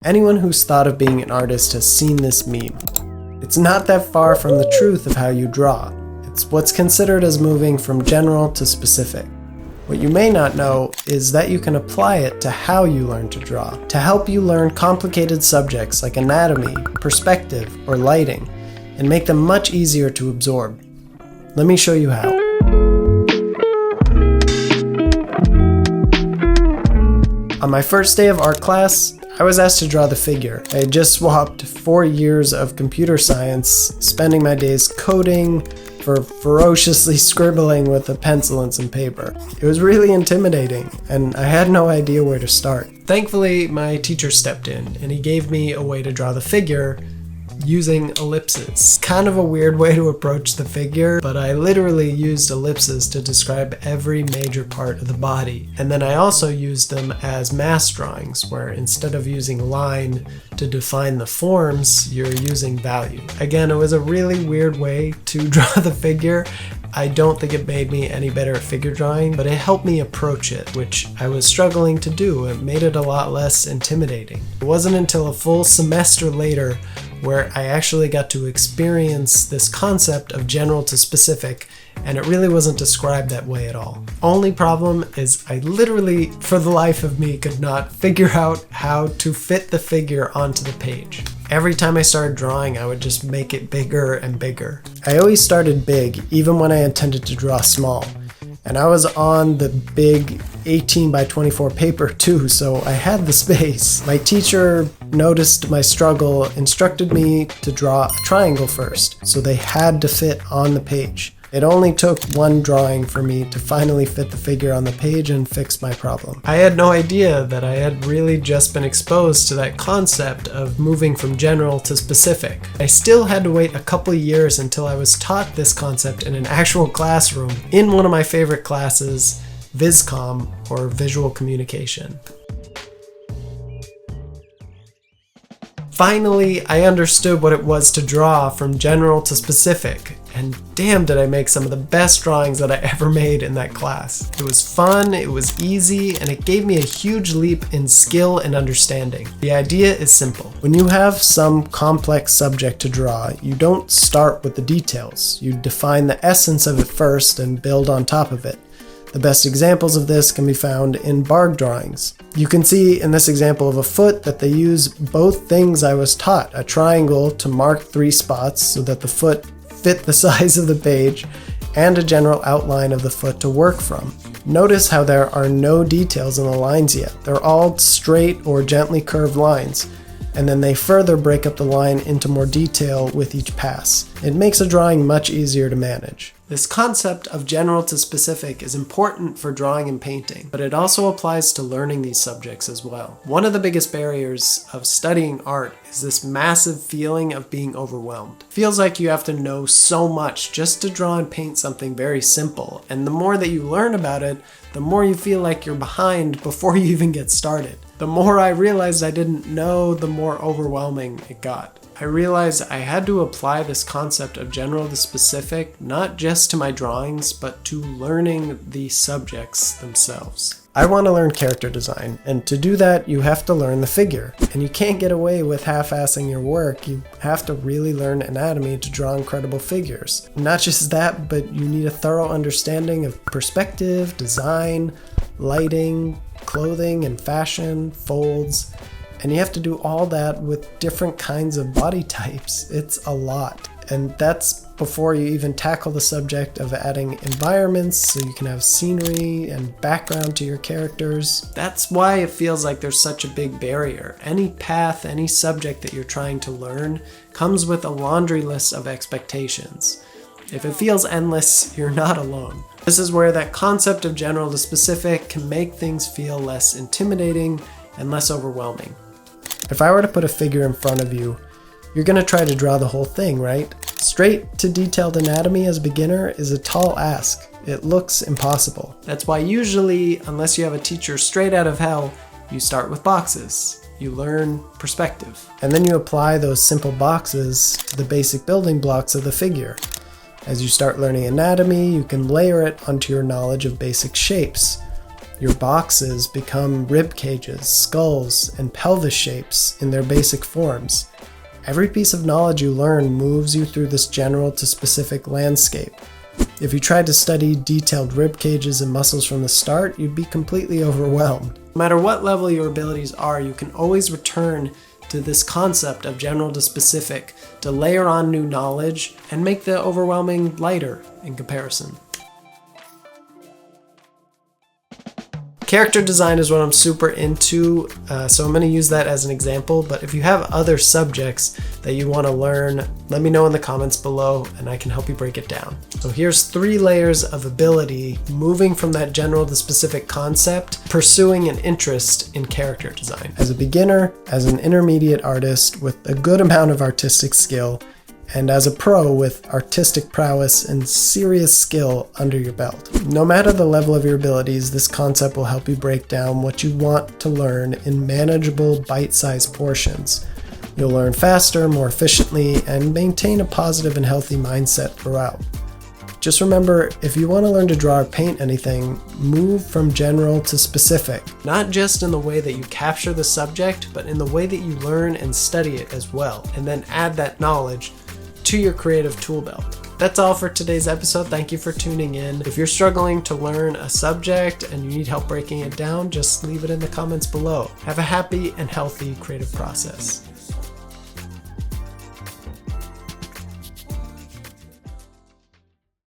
Anyone who's thought of being an artist has seen this meme. It's not that far from the truth of how you draw. It's what's considered as moving from general to specific. What you may not know is that you can apply it to how you learn to draw, to help you learn complicated subjects like anatomy, perspective, or lighting, and make them much easier to absorb. Let me show you how. On my first day of art class, I was asked to draw the figure. I had just swapped 4 years of computer science, spending my days coding, for ferociously scribbling with a pencil and some paper. It was really intimidating, and I had no idea where to start. Thankfully, my teacher stepped in, and he gave me a way to draw the figure using ellipses. Kind of a weird way to approach the figure, but I literally used ellipses to describe every major part of the body. And then I also used them as mass drawings, where instead of using line to define the forms, you're using value. Again, it was a really weird way to draw the figure. I don't think it made me any better at figure drawing, but it helped me approach it, which I was struggling to do. It made it a lot less intimidating. It wasn't until a full semester later where I actually got to experience this concept of general to specific, and it really wasn't described that way at all. Only problem is I literally, for the life of me, could not figure out how to fit the figure onto the page. Every time I started drawing, I would just make it bigger and bigger. I always started big, even when I intended to draw small. And I was on the big 18 by 24 paper too, so I had the space. My teacher noticed my struggle, instructed me to draw a triangle first, so they had to fit on the page. It only took one drawing for me to finally fit the figure on the page and fix my problem. I had no idea that I had really just been exposed to that concept of moving from general to specific. I still had to wait a couple years until I was taught this concept in an actual classroom in one of my favorite classes, VisCom, or Visual Communication. Finally, I understood what it was to draw from general to specific, and damn did I make some of the best drawings that I ever made in that class. It was fun, it was easy, and it gave me a huge leap in skill and understanding. The idea is simple. When you have some complex subject to draw, you don't start with the details. You define the essence of it first and build on top of it. The best examples of this can be found in barg drawings. You can see in this example of a foot that they use both things I was taught, a triangle to mark 3 spots so that the foot fit the size of the page, and a general outline of the foot to work from. Notice how there are no details in the lines yet. They're all straight or gently curved lines, and then they further break up the line into more detail with each pass. It makes a drawing much easier to manage. This concept of general to specific is important for drawing and painting, but it also applies to learning these subjects as well. One of the biggest barriers of studying art is this massive feeling of being overwhelmed. It feels like you have to know so much just to draw and paint something very simple, and the more that you learn about it, the more you feel like you're behind before you even get started. The more I realized I didn't know, the more overwhelming it got. I realized I had to apply this concept of general to specific, not just to my drawings, but to learning the subjects themselves. I want to learn character design, and to do that, you have to learn the figure. And you can't get away with half-assing your work. You have to really learn anatomy to draw incredible figures. Not just that, but you need a thorough understanding of perspective, design, lighting, clothing and fashion, folds, and you have to do all that with different kinds of body types. It's a lot. And that's before you even tackle the subject of adding environments so you can have scenery and background to your characters. That's why it feels like there's such a big barrier. Any path, any subject that you're trying to learn comes with a laundry list of expectations. If it feels endless, you're not alone. This is where that concept of general to specific can make things feel less intimidating and less overwhelming. If I were to put a figure in front of you, you're going to try to draw the whole thing, right? Straight to detailed anatomy as a beginner is a tall ask. It looks impossible. That's why usually, unless you have a teacher straight out of hell, you start with boxes. You learn perspective. And then you apply those simple boxes to the basic building blocks of the figure. As you start learning anatomy, you can layer it onto your knowledge of basic shapes. Your boxes become rib cages, skulls, and pelvis shapes in their basic forms. Every piece of knowledge you learn moves you through this general to specific landscape. If you tried to study detailed rib cages and muscles from the start, you'd be completely overwhelmed. No matter what level your abilities are, you can always return to this concept of general to specific to layer on new knowledge and make the overwhelming lighter in comparison. Character design is what I'm super into, so I'm going to use that as an example, but if you have other subjects that you want to learn, let me know in the comments below and I can help you break it down. So here's 3 layers of ability, moving from that general to specific concept, pursuing an interest in character design. As a beginner, as an intermediate artist with a good amount of artistic skill, and as a pro with artistic prowess and serious skill under your belt. No matter the level of your abilities, this concept will help you break down what you want to learn in manageable, bite-sized portions. You'll learn faster, more efficiently, and maintain a positive and healthy mindset throughout. Just remember, if you want to learn to draw or paint anything, move from general to specific. Not just in the way that you capture the subject, but in the way that you learn and study it as well, and then add that knowledge to your creative tool belt. That's all for today's episode. Thank you for tuning in. If you're struggling to learn a subject and you need help breaking it down, just leave it in the comments below. Have a happy and healthy creative process.